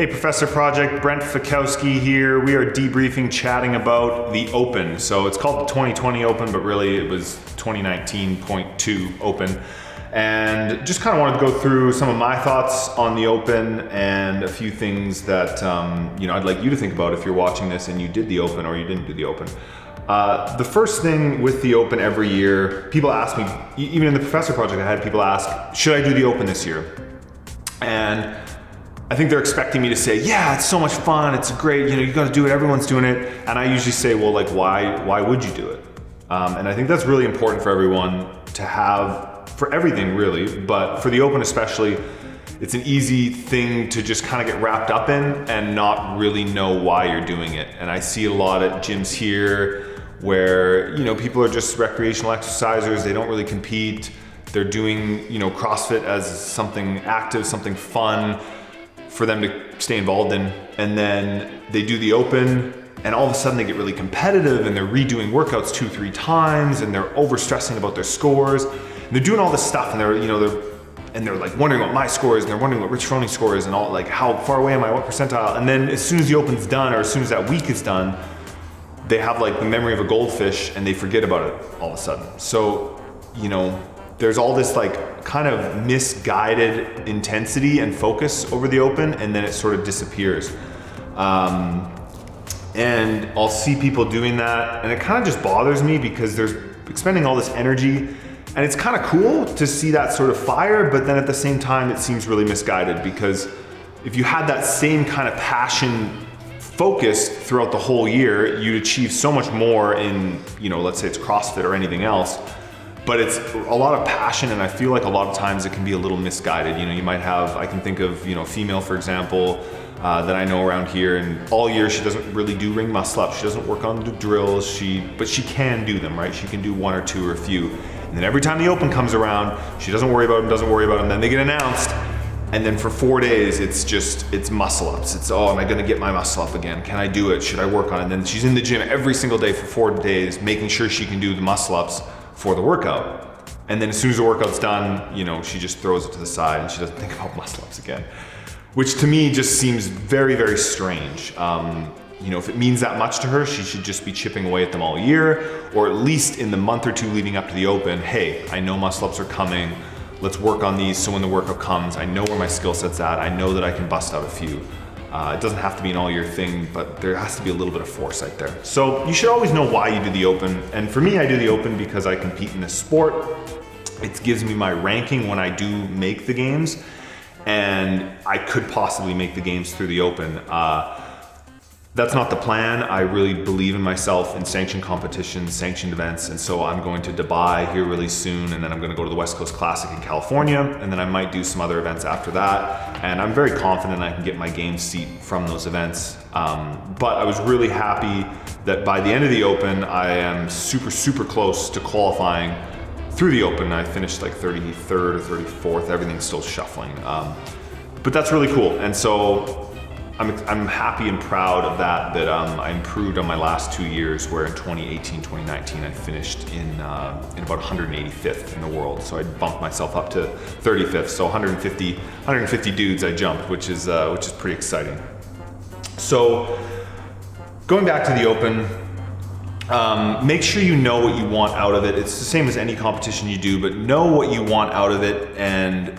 Hey, Professor Project, Brent Fikowski here. We are debriefing, chatting about the Open. So it's called the 2020 Open, but really it was 2019.2 Open. And just kind of wanted to go through some of my thoughts on the Open and a few things that I'd like you to think about if you're watching this and you did the Open or you didn't do the Open. The first thing with the Open every year, people ask me, even in the Professor Project, I had people ask, should I do the Open this year? And I think they're expecting me to say, yeah, it's so much fun, it's great, you got to do it, everyone's doing it. And I usually say, well, like, why would you do it? And I think that's really important for everyone to have, for everything really, but for the Open especially, it's an easy thing to just kind of get wrapped up in and not really know why you're doing it. And I see a lot at gyms here where, people are just recreational exercisers, they don't really compete. They're doing, CrossFit as something active, something fun for them to stay involved in. And then they do the Open and all of a sudden they get really competitive and they're redoing workouts 2-3 times and they're overstressing about their scores. And they're doing all this stuff and they're like wondering what my score is and they're wondering what Rich Fronings's score is and all, like, how far away am I, what percentile? And then as soon as the Open's done or as soon as that week is done, they have like the memory of a goldfish and they forget about it all of a sudden. So, there's all this like kind of misguided intensity and focus over the Open, and then it sort of disappears. And I'll see people doing that, and it kind of just bothers me because they're expending all this energy, and it's kind of cool to see that sort of fire, but then at the same time, it seems really misguided because if you had that same kind of passion focused throughout the whole year, you'd achieve so much more in, let's say it's CrossFit or anything else. But it's a lot of passion, and I feel like a lot of times it can be a little misguided. You might have, I can think of, a female, for example, that I know around here, and all year she doesn't really do ring muscle ups. She doesn't work on the drills, but she can do them, right? She can do one or two or a few. And then every time the Open comes around, she doesn't worry about them, then they get announced. And then for 4 days, it's muscle ups. It's, am I gonna get my muscle up again? Can I do it? Should I work on it? And then she's in the gym every single day for 4 days, making sure she can do the muscle ups for the workout. And then as soon as the workout's done, she just throws it to the side and she doesn't think about muscle ups again, which to me just seems very, very strange. If it means that much to her, she should just be chipping away at them all year, or at least in the month or two leading up to the Open. Hey, I know muscle ups are coming. Let's work on these so when the workout comes, I know where my skill set's at. I know that I can bust out a few. It doesn't have to be an all-year thing, but there has to be a little bit of foresight there. So you should always know why you do the Open. And for me, I do the Open because I compete in this sport. It gives me my ranking when I do make the games, and I could possibly make the games through the Open. That's not the plan. I really believe in myself in sanctioned competitions, sanctioned events, and so I'm going to Dubai here really soon, and then I'm going to go to the West Coast Classic in California, and then I might do some other events after that, and I'm very confident I can get my game seat from those events. But I was really happy that by the end of the Open, I am super, super close to qualifying through the Open. I finished like 33rd or 34th, everything's still shuffling. But that's really cool, and so I'm happy and proud of that I improved on my last 2 years, where in 2018, 2019, I finished in about 185th in the world. So I bumped myself up to 35th. So 150 dudes I jumped, which is pretty exciting. So going back to the Open, make sure you know what you want out of it. It's the same as any competition you do, but know what you want out of it and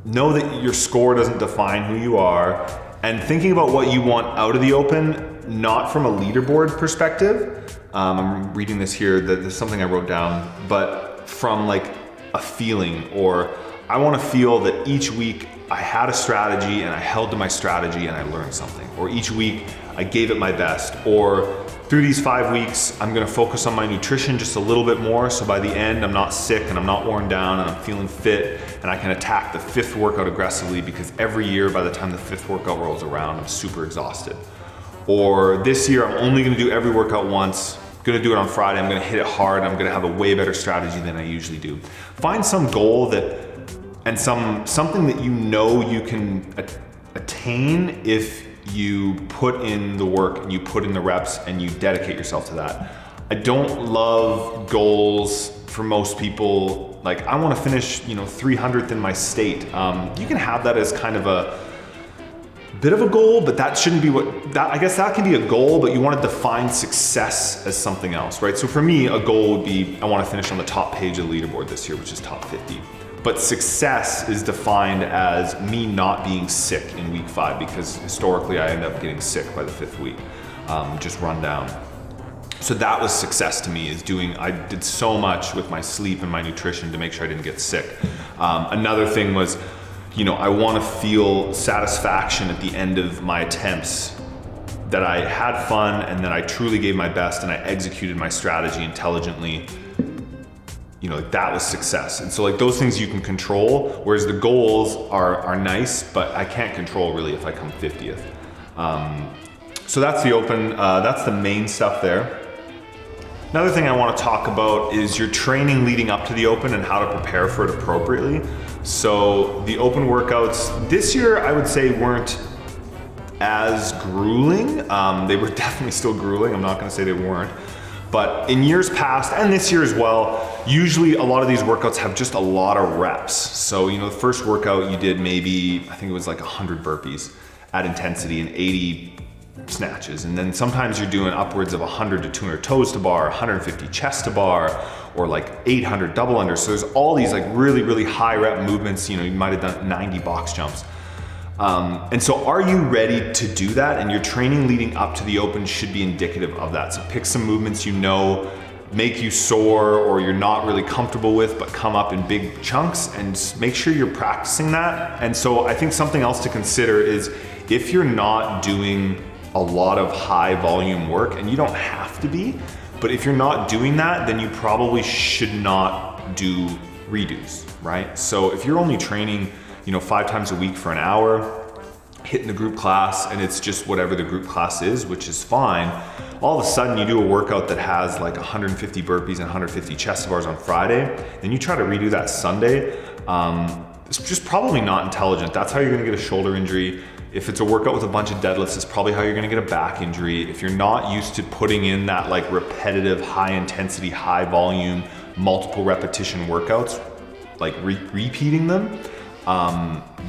know that your score doesn't define who you are. And thinking about what you want out of the Open, not from a leaderboard perspective. I'm reading this here, that there's something I wrote down, but from like a feeling, or I want to feel that each week I had a strategy and I held to my strategy and I learned something. Or each week I gave it my best. Or through these 5 weeks, I'm going to focus on my nutrition just a little bit more. So by the end, I'm not sick and I'm not worn down and I'm feeling fit, and I can attack the 5th workout aggressively, because every year by the time the 5th workout rolls around, I'm super exhausted. Or this year, I'm only going to do every workout once. I'm going to do it on Friday. I'm going to hit it hard. I'm going to have a way better strategy than I usually do. Find some goal and something that you can attain if you put in the work and you put in the reps and you dedicate yourself to that. I don't love goals for most people. Like, I want to finish, 300th in my state. You can have that as kind of a bit of a goal, but that shouldn't be I guess that can be a goal, but you want to define success as something else, right? So for me, a goal would be, I want to finish on the top page of the leaderboard this year, which is top 50. But success is defined as me not being sick in week 5, because historically I end up getting sick by the 5th week, just run down. So that was success to me, I did so much with my sleep and my nutrition to make sure I didn't get sick. Another thing was, I want to feel satisfaction at the end of my attempts, that I had fun and that I truly gave my best and I executed my strategy intelligently. That was success. And so those things you can control, whereas the goals are nice, but I can't control really if I come 50th. So that's the open, that's the main stuff there. Another thing I want to talk about is your training leading up to the open and how to prepare for it appropriately. So the open workouts this year, I would say, weren't as grueling. They were definitely still grueling. I'm not going to say they weren't. But in years past, and this year as well, usually a lot of these workouts have just a lot of reps. So, the first workout you did maybe, I think it was 100 burpees at intensity and 80 snatches. And then sometimes you're doing upwards of 100 to 200 toes to bar, 150 chest to bar, or 800 double unders. So there's all these really, really high rep movements. You might have done 90 box jumps. And so are you ready to do that? And your training leading up to the open should be indicative of that. So pick some movements make you sore or you're not really comfortable with, but come up in big chunks, and make sure you're practicing that. And so I think something else to consider is, if you're not doing a lot of high volume work, and you don't have to be, but if you're not doing that, then you probably should not do redos, right? So if you're only training 5 times a week for an hour, hitting the group class, and it's just whatever the group class is, which is fine, all of a sudden you do a workout that has 150 burpees and 150 chest bars on Friday, then you try to redo that Sunday, it's just probably not intelligent. That's how you're gonna get a shoulder injury. If it's a workout with a bunch of deadlifts, it's probably how you're gonna get a back injury. If you're not used to putting in that repetitive, high intensity, high volume, multiple repetition workouts, repeating them,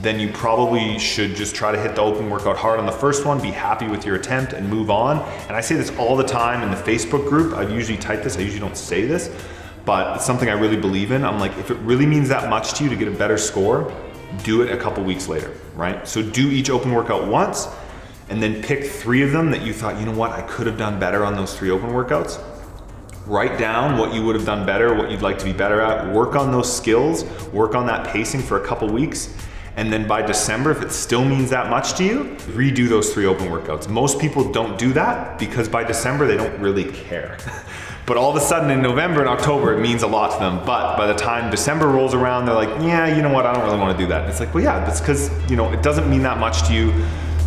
then you probably should just try to hit the open workout hard on the first one, be happy with your attempt, and move on. And I say this all the time in the Facebook group. I usually type this, I usually don't say this, but it's something I really believe in. I'm if it really means that much to you to get a better score, do it a couple weeks later, right? So do each open workout once, and then pick 3 of them that you thought, I could have done better on those 3 open workouts. Write down what you would have done better, what you'd like to be better at, work on those skills, work on that pacing for a couple weeks, and then by December, if it still means that much to you, redo those 3 open workouts. Most people don't do that because by December, they don't really care. But all of a sudden in November and October, it means a lot to them. But by the time December rolls around, they're yeah, you know what, I don't really want to do that. And it's well, yeah, that's because, it doesn't mean that much to you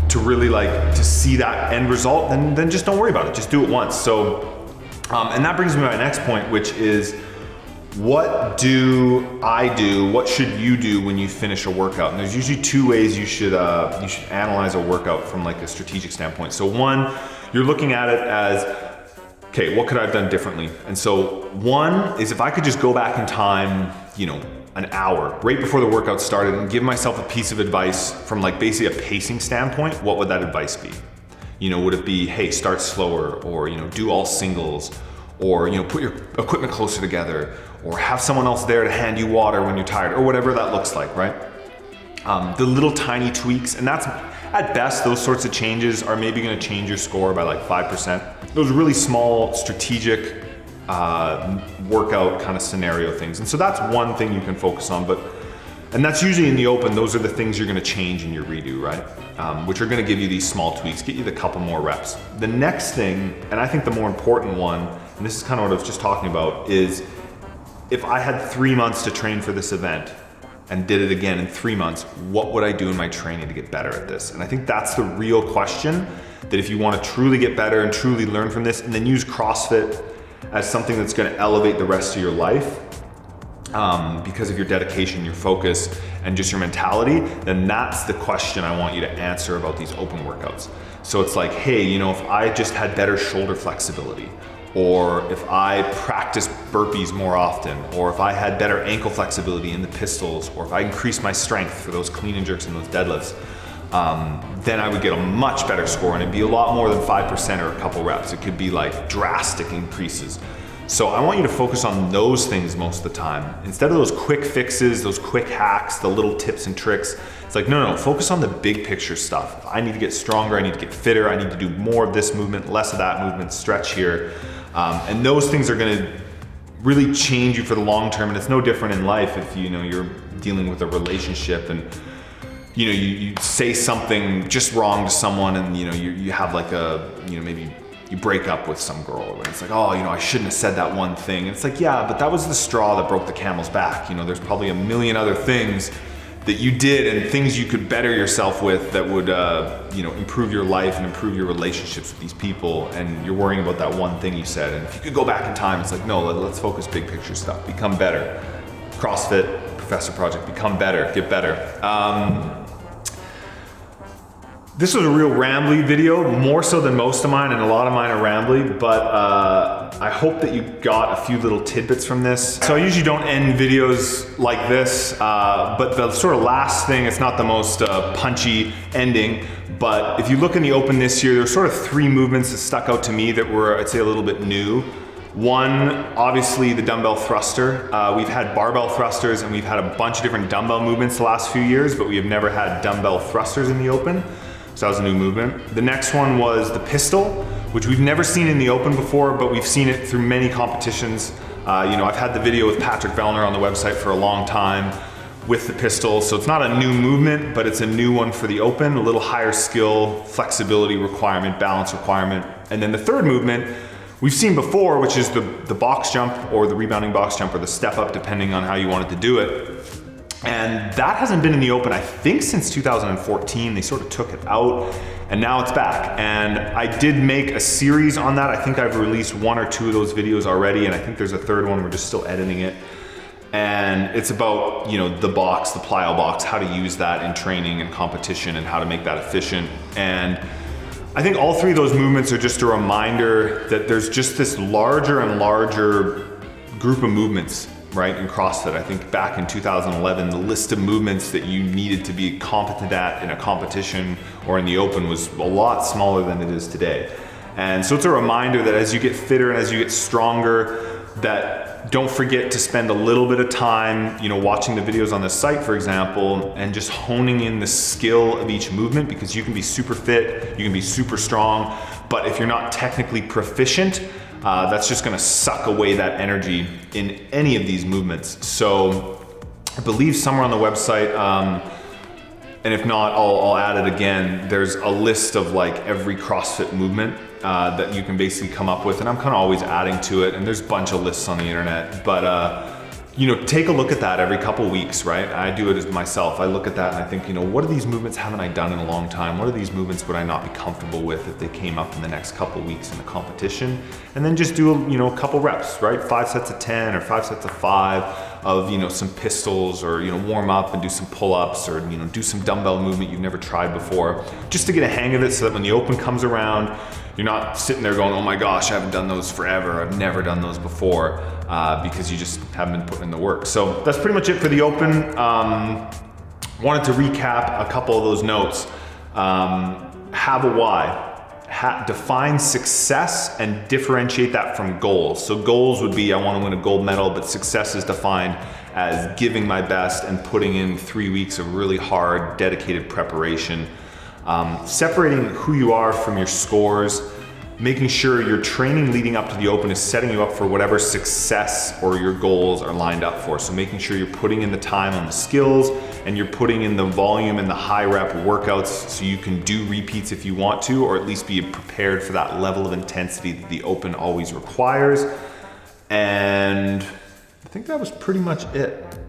to really to see that end result, then just don't worry about it. Just do it once. So, and that brings me to my next point, which is, what do I do? What should you do when you finish a workout? And there's usually 2 ways you should analyze a workout from a strategic standpoint. So one, you're looking at it as, okay, what could I have done differently? And so one is, if I could just go back in time, an hour right before the workout started, and give myself a piece of advice from basically a pacing standpoint, what would that advice be? Would it be, hey, start slower, or, do all singles, or, put your equipment closer together, or have someone else there to hand you water when you're tired, or whatever that looks like, right? The little tiny tweaks, and that's, at best, those sorts of changes are maybe gonna change your score by 5%. Those really small, strategic workout kind of scenario things. And so that's one thing you can focus on, and that's usually in the open. Those are the things you're gonna change in your redo, right? Which are gonna give you these small tweaks, get you the couple more reps. The next thing, and I think the more important one, and this is kind of what I was just talking about, is if I had 3 months to train for this event and did it again in 3 months, what would I do in my training to get better at this? And I think that's the real question, that if you wanna truly get better and truly learn from this, and then use CrossFit as something that's gonna elevate the rest of your life, because of your dedication, your focus, and just your mentality, then that's the question I want you to answer about these open workouts. So it's hey, if I just had better shoulder flexibility, or if I practiced burpees more often, or if I had better ankle flexibility in the pistols, or if I increased my strength for those clean and jerks and those deadlifts, then I would get a much better score, and it'd be a lot more than 5% or a couple reps. It could be like drastic increases. So I want you to focus on those things most of the time. Instead of those quick fixes, those quick hacks, the little tips and tricks, it's like, no, focus on the big picture stuff. If I need to get stronger, I need to get fitter, I need to do more of this movement, less of that movement, stretch here. And those things are gonna really change you for the long term. And it's no different in life if you're dealing with a relationship and you say something just wrong to someone, and you have like maybe you break up with some girl, and it's like, oh, I shouldn't have said that one thing. And it's like, yeah, but that was the straw that broke the camel's back. There's probably a million other things that you did and things you could better yourself with that would, improve your life and improve your relationships with these people. And you're worrying about that one thing you said. And if you could go back in time, it's like, no, let's focus big picture stuff. Become better. CrossFit, Professor Project, become better, get better. This was a real rambly video, more so than most of mine, and a lot of mine are rambly, but I hope that you got a few little tidbits from this. So I usually don't end videos like this, but the sort of last thing, it's not the most punchy ending, but if you look in the open this year, there's sort of 3 movements that stuck out to me that were, I'd say, a little bit new. One, obviously the dumbbell thruster. We've had barbell thrusters and we've had a bunch of different dumbbell movements the last few years, but we have never had dumbbell thrusters in the open. So that was a new movement. The next one was the pistol, which we've never seen in the open before, but we've seen it through many competitions. I've had the video with Patrick Vellner on the website for a long time with the pistol. So it's not a new movement, but it's a new one for the open, a little higher skill, flexibility requirement, balance requirement. And then the third movement we've seen before, which is the box jump or the rebounding box jump or the step up, depending on how you wanted to do it. And that hasn't been in the open, I think, since 2014. They sort of took it out and now it's back. And I did make a series on that. I think I've released 1 or 2 of those videos already, and I think there's a third one, we're just still editing it. And it's about, the box, the plyo box, how to use that in training and competition and how to make that efficient. And I think all 3 of those movements are just a reminder that there's just this larger and larger group of movements, right, in CrossFit. I think back in 2011, the list of movements that you needed to be competent at in a competition or in the open was a lot smaller than it is today. And so it's a reminder that as you get fitter and as you get stronger, that don't forget to spend a little bit of time, watching the videos on this site, for example, and just honing in the skill of each movement, because you can be super fit, you can be super strong, but if you're not technically proficient, that's just gonna suck away that energy in any of these movements. So I believe somewhere on the website, and if not, I'll add it again, there's a list of like every CrossFit movement that you can basically come up with, and I'm kind of always adding to it, and there's a bunch of lists on the internet, but take a look at that every couple weeks, right? I do it as myself. I look at that and I think, what are these movements haven't I done in a long time? What are these movements would I not be comfortable with if they came up in the next couple weeks in the competition? And then just do a couple reps, right? 5 sets of 10 or 5 sets of 5 of, some pistols, or, warm up and do some pull-ups, or, do some dumbbell movement you've never tried before, just to get a hang of it, so that when the open comes around, you're not sitting there going, oh my gosh, I haven't done those forever. I've never done those before, because you just haven't been putting in the work. So that's pretty much it for the open. Wanted to recap a couple of those notes. Have a why. Define success and differentiate that from goals. So goals would be, I want to win a gold medal, but success is defined as giving my best and putting in 3 weeks of really hard, dedicated preparation. Separating who you are from your scores, making sure your training leading up to the open is setting you up for whatever success or your goals are lined up for. So making sure you're putting in the time on the skills, and you're putting in the volume and the high rep workouts so you can do repeats if you want to, or at least be prepared for that level of intensity that the open always requires. And I think that was pretty much it.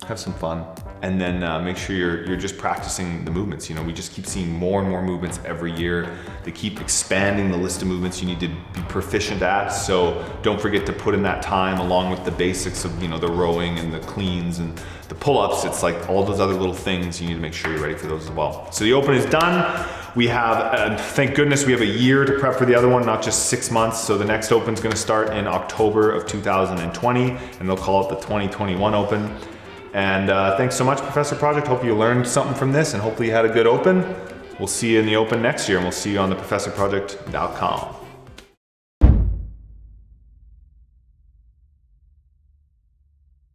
Have some fun. And then make sure you're just practicing the movements. We just keep seeing more and more movements every year. They keep expanding the list of movements you need to be proficient at. So don't forget to put in that time along with the basics of the rowing and the cleans and the pull-ups. It's like all those other little things, you need to make sure you're ready for those as well. So the open is done. We have, thank goodness, we have a year to prep for the other one, not just 6 months. So the next open's gonna start in October of 2020, and they'll call it the 2021 Open. And thanks so much, Professor Project. Hope you learned something from this and hopefully you had a good open. We'll see you in the open next year and we'll see you on theprofessorproject.com.